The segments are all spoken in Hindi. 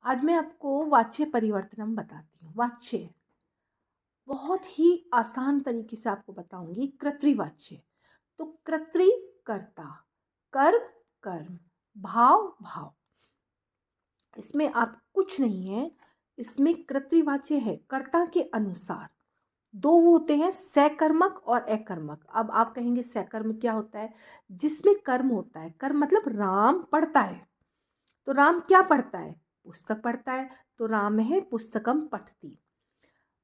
आज मैं आपको वाच्य परिवर्तनम बताती हूँ। वाच्य बहुत ही आसान तरीके से आपको बताऊंगी। कर्तृवाच्य तो कर्तृ कर्ता, कर्म कर्म, भाव भाव। इसमें आप कुछ नहीं है। इसमें कर्तृवाच्य है कर्ता के अनुसार। दो वो होते हैं, सकर्मक और अकर्मक। अब आप कहेंगे सकर्म क्या होता है? जिसमें कर्म होता है। कर्म मतलब राम पढ़ता है, तो राम क्या पढ़ता है? पुस्तक पढ़ता है, तो राम है पुस्तकम पठती।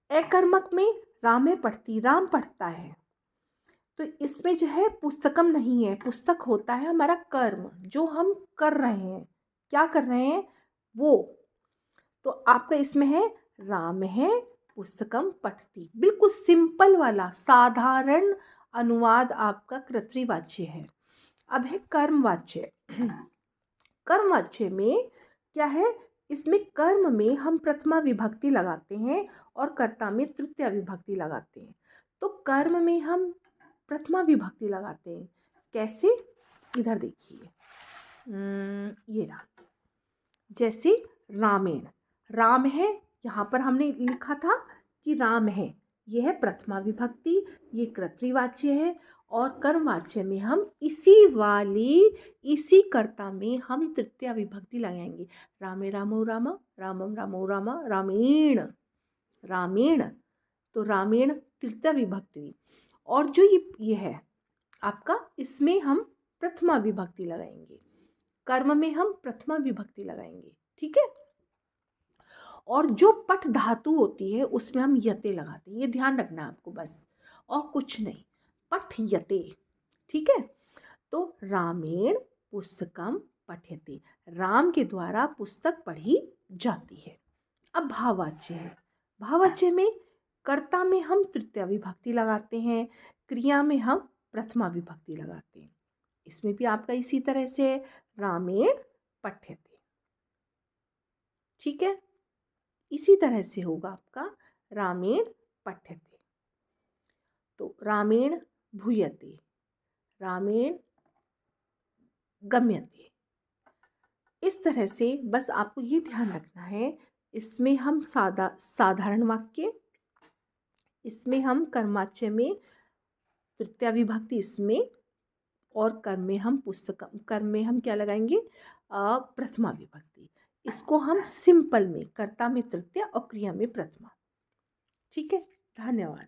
अकर्मक में राम है पढ़ती, राम पढ़ता है। तो इसमें जो है पुस्तकम नहीं है। पुस्तक होता है हमारा कर्म, जो हम कर रहे हैं। क्या कर रहे हैं वो। तो आपका इसमें है राम है पुस्तकम पठती। बिल्कुल सिंपल वाला साधारण अनुवाद आपका कर्तृवाच्य है। अब है कर्मवाच्य। कर्मवाच्य में क्या है? इसमें कर्म में हम प्रथमा विभक्ति लगाते हैं और कर्ता में तृतीया विभक्ति लगाते हैं। तो कर्म में हम प्रथमा विभक्ति लगाते हैं। कैसे? इधर देखिए, ये रहा। जैसे रामेण, राम है, यहाँ पर हमने लिखा था कि राम है, ये है प्रथमा विभक्ति, ये कर्तृवाच्य है। और कर्मवाच्य में हम इसी कर्ता में हम तृतीया विभक्ति लगाएंगे। रामे रामो रामा, रामम रामो रामा, रामेण रामेण। तो रामेण तृतीया विभक्ति हुई। और जो ये है आपका, इसमें हम प्रथमा विभक्ति लगाएंगे। कर्म में हम प्रथमा विभक्ति लगाएंगे, ठीक है। और जो पठ धातु होती है उसमें हम यते लगाते हैं। ये ध्यान रखना है आपको बस, और कुछ नहीं। पठ यते, ठीक है। तो रामेण पुस्तकम पठ्यते, राम के द्वारा पुस्तक पढ़ी जाती है। अब भाववाच्य है। भाववाच्य में कर्ता में हम तृतीया विभक्ति लगाते हैं, क्रिया में हम प्रथमा विभक्ति लगाते हैं। इसमें भी आपका इसी तरह से रामेण पठ्यते, ठीक है। इसी तरह से होगा आपका रामेण पठ्यते। तो रामेण भूयते, रामेण गम्यते। इस तरह से बस आपको ये ध्यान रखना है। इसमें हम साधारण वाक्य, इसमें हम कर्मवाच्य में तृतीया विभक्ति इसमें, और कर्म में हम क्या लगाएंगे? प्रथमा विभक्ति। इसको हम सिंपल में कर्ता में तृतीया और क्रिया में प्रथमा, ठीक है। धन्यवाद।